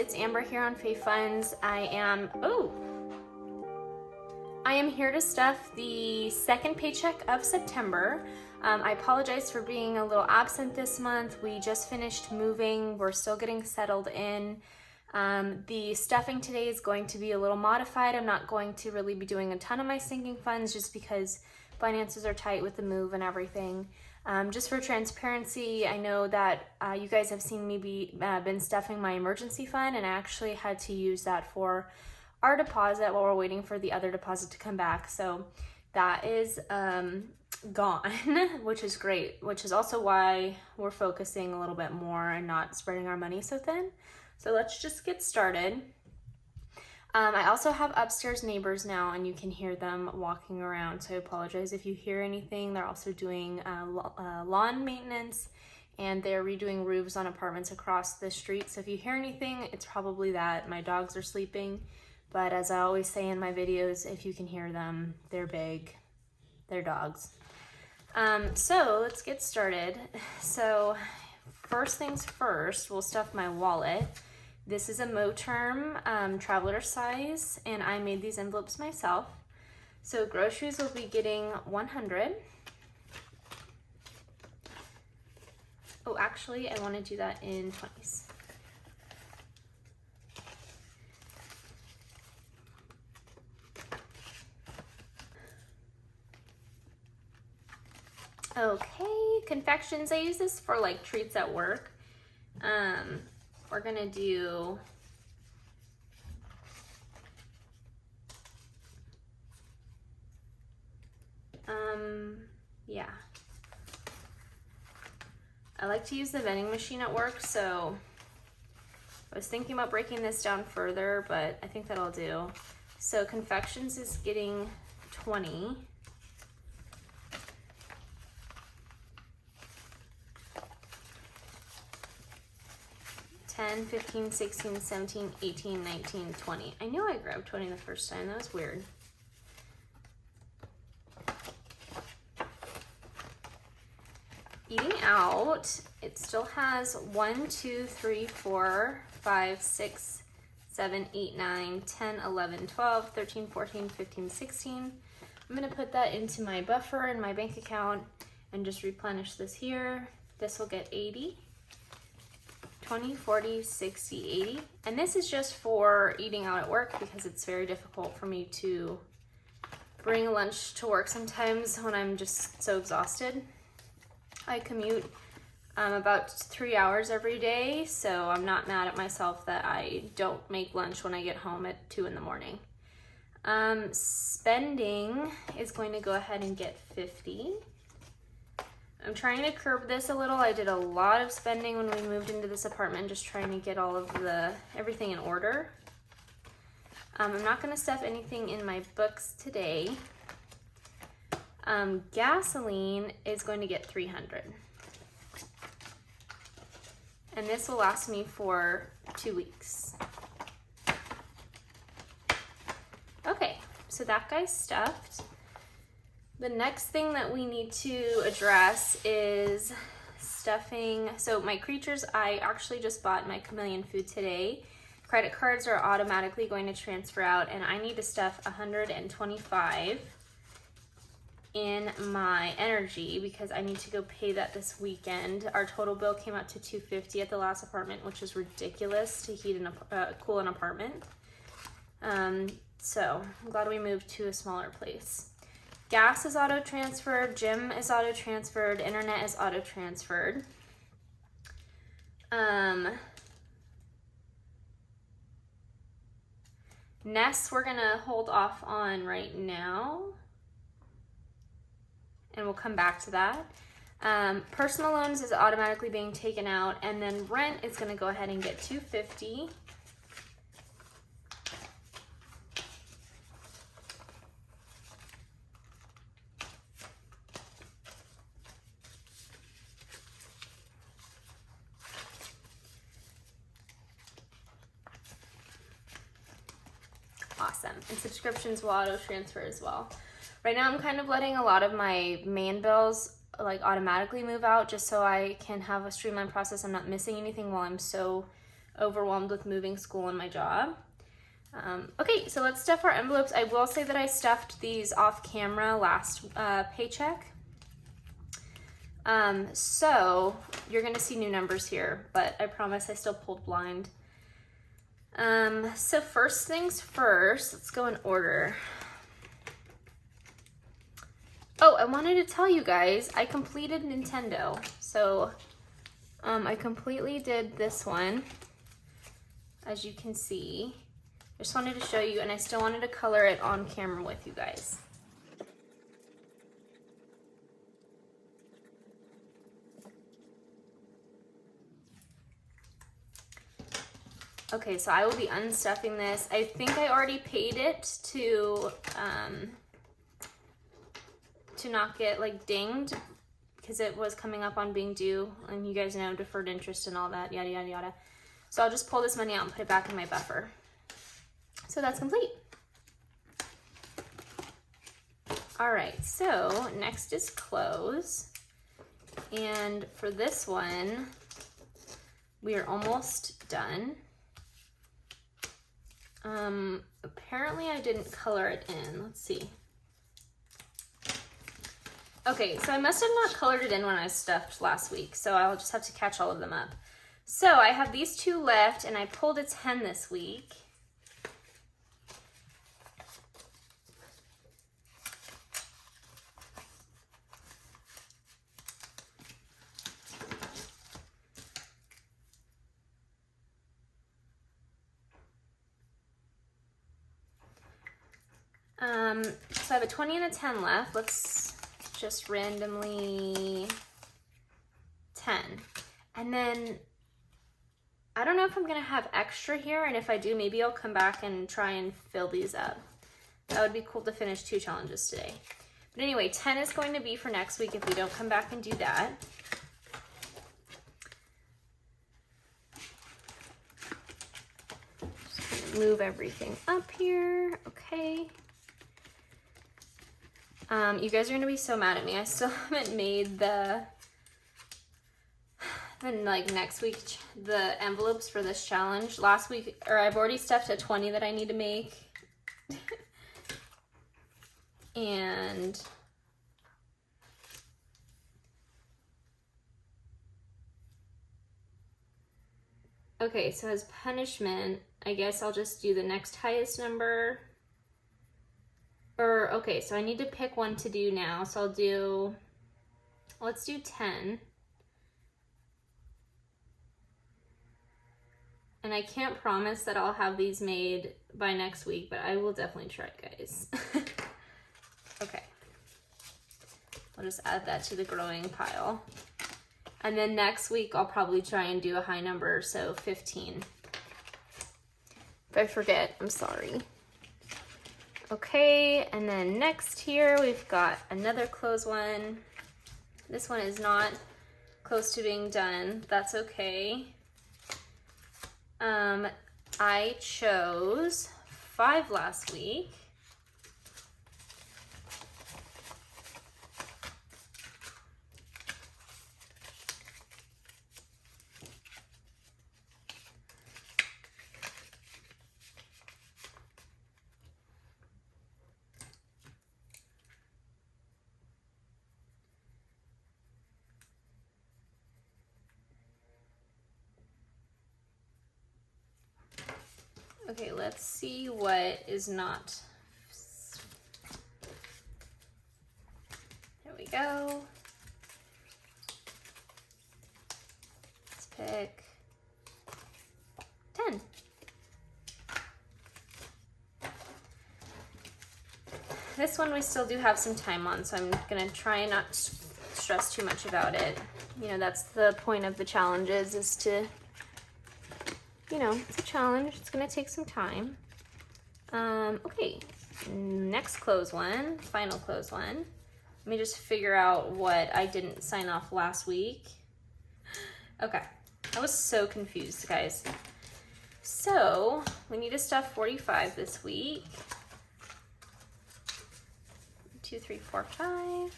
it's Amber here on Fae Funds. I am here to stuff the second paycheck of September. I apologize for being a little absent this month. We just finished moving. We're still getting settled in. The stuffing today is going to be a little modified. I'm not going to really be doing a ton of my sinking funds just because finances are tight with the move and everything. Just for transparency, I know that you guys have seen me been stuffing my emergency fund, and I actually had to use that for our deposit while we're waiting for the other deposit to come back. So that is gone, which is great, which is also why we're focusing a little bit more and not spreading our money so thin. So let's just get started. I also have upstairs neighbors now, and you can hear them walking around, so I apologize if you hear anything. They're also doing lawn maintenance, and they're redoing roofs on apartments across the street. So if you hear anything, it's probably that. My dogs are sleeping, but as I always say in my videos, if you can hear them, they're big, they're dogs. So let's get started. So first things first, we'll stuff my wallet. This is a Moterm traveler size, and I made these envelopes myself. So groceries will be getting 100. Oh, actually, I want to do that in 20s. Okay, confections. I use this for like treats at work. We're gonna do yeah. I like to use the vending machine at work, so I was thinking about breaking this down further, but I think that'll do. So confections is getting 20. $10, $15, $16, $17, $18, $19, $20. I knew I grabbed 20 the first time. That was weird. Eating out, it still has 1, 2, 3, 4, 5, 6, 7, 8, 9, 10, 11, 12, 13, 14, 15, 16. I'm gonna put that into my buffer in my bank account and just replenish this here. This will get 80. 20, 40, 60, 80. And this is just for eating out at work because it's very difficult for me to bring a lunch to work sometimes when I'm just so exhausted. I commute about 3 hours every day, so I'm not mad at myself that I don't make lunch when I get home at 2 in the morning. Spending is going to go ahead and get 50. I'm trying to curb this a little. I did a lot of spending when we moved into this apartment, just trying to get all of everything in order. I'm not gonna stuff anything in my books today. Gasoline is going to get 300. And this will last me for 2 weeks. Okay, so that guy's stuffed. The next thing that we need to address is stuffing. So my creatures, I actually just bought my chameleon food today. Credit cards are automatically going to transfer out, and I need to stuff 125 in my energy because I need to go pay that this weekend. Our total bill came out to $250 at the last apartment, which is ridiculous to heat cool an apartment. So I'm glad we moved to a smaller place. Gas is auto-transferred, gym is auto-transferred, internet is auto-transferred. Nests we're gonna hold off on right now, and we'll come back to that. Personal loans is automatically being taken out, and then rent is gonna go ahead and get $250. Awesome. And subscriptions will auto transfer as well. Right now I'm kind of letting a lot of my main bills like automatically move out just so I can have a streamlined process. I'm not missing anything while I'm so overwhelmed with moving school and my job. Okay, so let's stuff our envelopes. I will say that I stuffed these off camera last paycheck. So you're gonna see new numbers here, but I promise I still pulled blind. So first things first, let's go in order. Oh, I wanted to tell you guys, I completed Nintendo. So, I completely did this one, as you can see. I just wanted to show you, and I still wanted to color it on camera with you guys. Okay, so I will be unstuffing this. I think I already paid it to not get like dinged, because it was coming up on being due, and you guys know deferred interest and all that, yada, yada, yada. So I'll just pull this money out and put it back in my buffer. So that's complete. All right, so next is close. And for this one, we are almost done. Apparently I didn't color it in. Let's see. Okay, so I must have not colored it in when I stuffed last week, so I'll just have to catch all of them up. So I have these two left, and I pulled a 10 this week. So I have a 20 and a 10 left. Let's just randomly 10. And then I don't know if I'm gonna have extra here, and if I do, maybe I'll come back and try and fill these up. That would be cool to finish 2 challenges today. But anyway, 10 is going to be for next week if we don't come back and do that. Just move everything up here, okay. You guys are gonna be so mad at me. I still haven't made the like next week, the envelopes for this challenge. Last week, or I've already stuffed a 20 that I need to make. And okay, so as punishment, I guess I'll just do the next highest number. Or, okay, so I need to pick one to do now. So I'll do, let's do 10. And I can't promise that I'll have these made by next week, but I will definitely try, guys. Okay. I'll just add that to the growing pile. And then next week, I'll probably try and do a high number, so 15. If I forget, I'm sorry. Okay, and then next here, we've got another close one. This one is not close to being done. That's okay. I chose 5 last week. Okay, let's see what is not. There we go. Let's pick 10. This one we still do have some time on, so I'm gonna try and not stress too much about it. You know, that's the point of the challenges, is to, you know, it's a challenge. It's gonna take some time. Okay, next close one, final close one. Let me just figure out what I didn't sign off last week. Okay, I was so confused, guys. So we need to stuff 45 this week. 2, 3, 4, 5.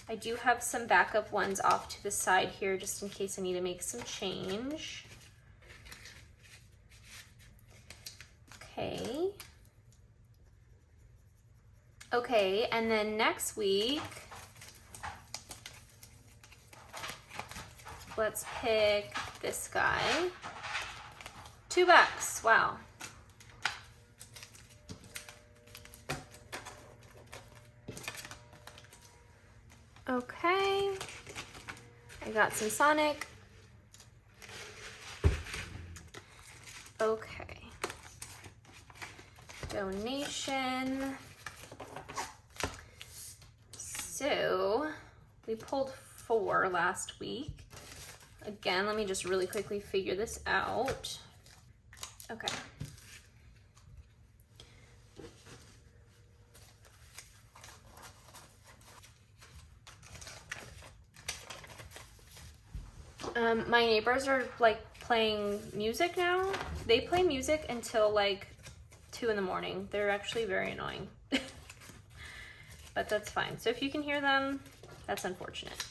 I do have some backup ones off to the side here just in case I need to make some change. Okay. Okay, and then next week, let's pick this guy. $2, wow. Okay, I got some Sonic. Okay, donation. So we pulled 4 last week. Again, let me just really quickly figure this out. Okay. My neighbors are like playing music now. They play music until like 2 in the morning. They're actually very annoying. But that's fine. So if you can hear them, that's unfortunate.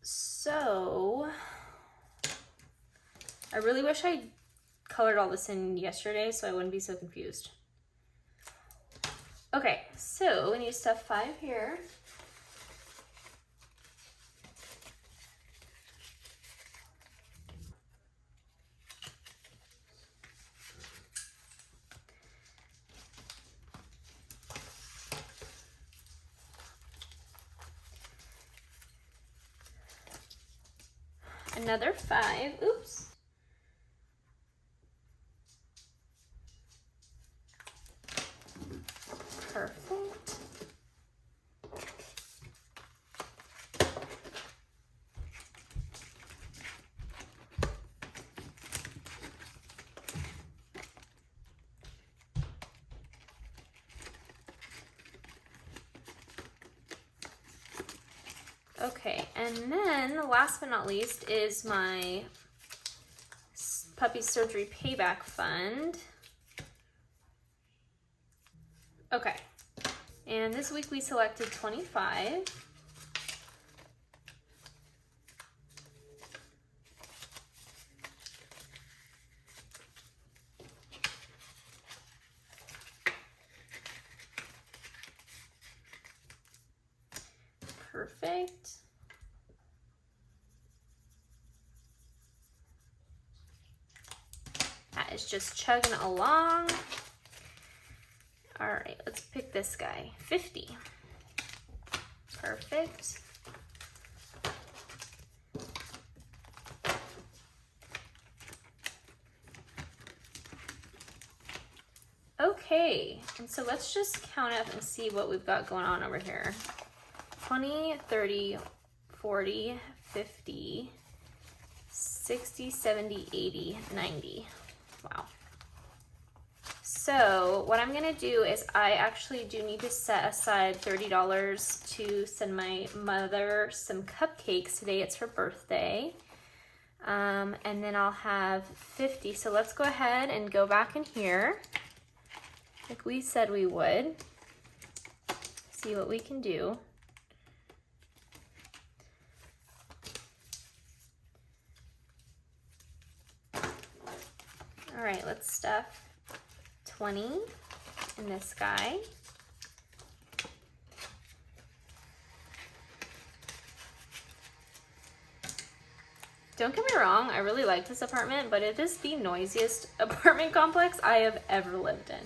So I really wish I colored all this in yesterday so I wouldn't be so confused. Okay, so we need to stuff 5 here. Another 5, oops. Perfect. Okay, and then last but not least is my puppy surgery payback fund. Okay, and this week we selected 25. Perfect. That is just chugging along. All right, let's pick this guy. 50. Perfect. Okay, and so let's just count up and see what we've got going on over here. 20, 30, 40, 50, 60, 70, 80, 90. Wow. So what I'm gonna do is I actually do need to set aside $30 to send my mother some cupcakes. Today it's her birthday. And then I'll have 50. So let's go ahead and go back in here like we said we would. See what we can do. All right, let's stuff 20 in this guy. Don't get me wrong, I really like this apartment, but it is the noisiest apartment complex I have ever lived in.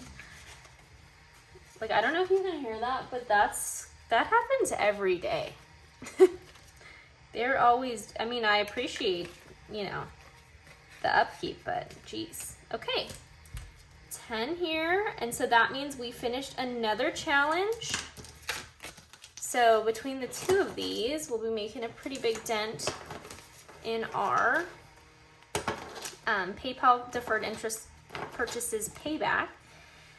Like, I don't know if you can hear that, but that happens every day. They're always, I mean, I appreciate, you know, the upkeep, but geez. Okay, 10 here, and so that means we finished another challenge. So between the 2 of these, we'll be making a pretty big dent in our PayPal deferred interest purchases payback.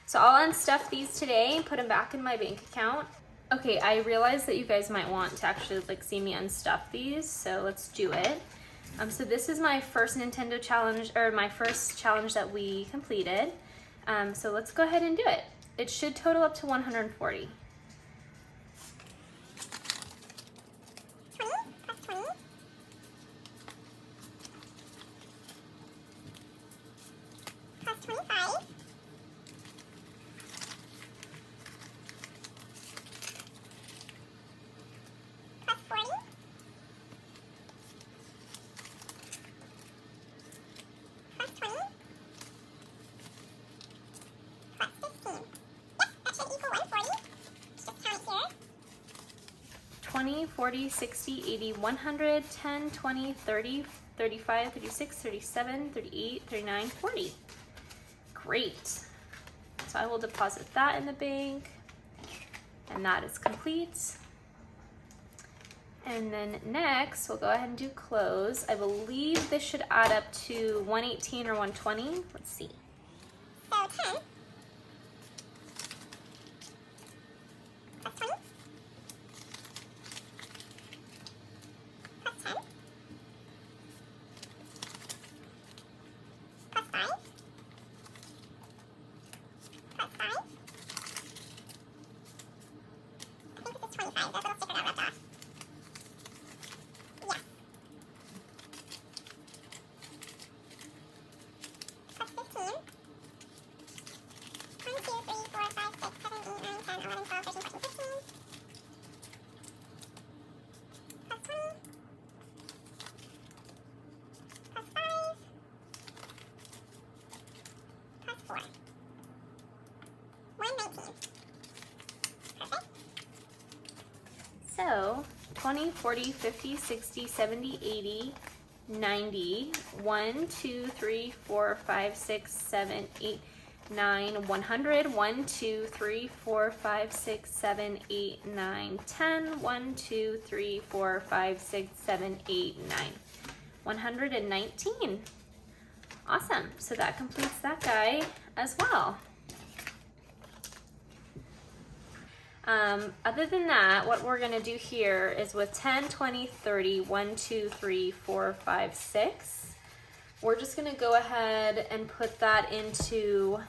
So I'll unstuff these today and put them back in my bank account. Okay, I realized that you guys might want to actually like see me unstuff these, so let's do it. So this is my first Nintendo challenge, or my first challenge that we completed. So let's go ahead and do it. it should total up to 140. 20 plus 20 plus 25 plus 40 plus 20 plus 15. Yep, that should equal 140. Just count it here. 20, 40, 60, 80, 100, 10, 20, 30, 35, 36, 37, 38, 39, 40. Great. So I will deposit that in the bank, and that is complete. And then next, we'll go ahead and do close. I believe this should add up to 118 or 120. Let's see. So 10 plus 20 plus 10 plus 5 plus 5. I think this is 25. There's a little sticker that ripped off. Yes. Plus 15. 1, 2, 3, 4, 5, 6, 7, 8, 9, 10, 11, 12, 13, 14, 15. Plus 20. Plus 5. Plus 4. 119. Perfect. So 20, 40, 50, 60, 70, 80, 90, 1, 2, 3, 4, 5, 6, 7, 8, 9, 100, 1, 2, 3, 4, 5, 6, 7, 8, 9, 10, 1, 2, 3, 4, 5, 6, 7, 8, 9, 119. Awesome. So that completes that guy as well. Other than that, what we're going to do here is with 10, 20, 30, 1, 2, 3, 4, 5, 6, we're just going to go ahead and put that into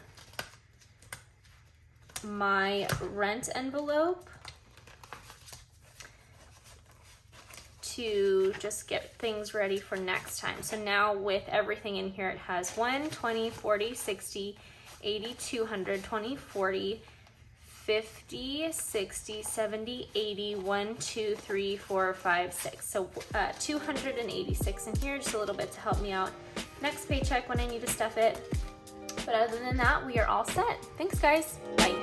my rent envelope to just get things ready for next time. So now with everything in here, it has 1, 20, 40, 60, 80, 200, 20, 40, 50, 60, 70, 80, 1, 2, 3, 4, 5, 6. So 286 in here, just a little bit to help me out next paycheck when I need to stuff it. But other than that, we are all set. Thanks, guys. Bye.